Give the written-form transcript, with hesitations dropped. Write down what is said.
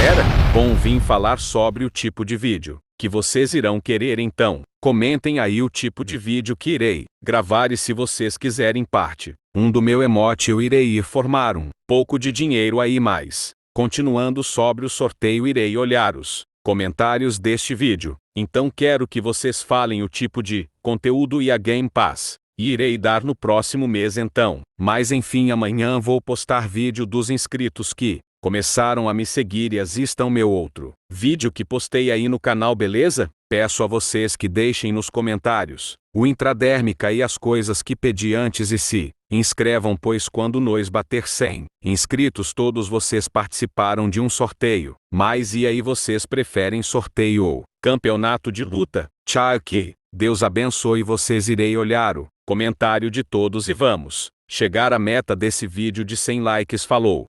galera? Bom, vim falar sobre o tipo de vídeo que vocês irão querer, então comentem aí o tipo de vídeo que irei gravar, e se vocês quiserem parte 1 do meu emote, eu irei formar um pouco de dinheiro aí. Mais continuando sobre o sorteio, irei olhar os comentários deste vídeo, então quero que vocês falem o tipo de conteúdo e a Game Pass e irei dar no próximo mês, então. Mas enfim, amanhã vou postar vídeo dos inscritos que começaram a me seguir e assistam meu outro vídeo que postei aí no canal, beleza? Peço a vocês que deixem nos comentários o intradérmica e as coisas que pedi antes e se inscrevam, pois quando nós bater 100 inscritos todos vocês participaram de um sorteio. Mas e aí, vocês preferem sorteio ou campeonato de luta? Tchau, que Deus abençoe vocês. Irei olhar o comentário de todos e vamos chegar à meta desse vídeo de 100 likes. Falou!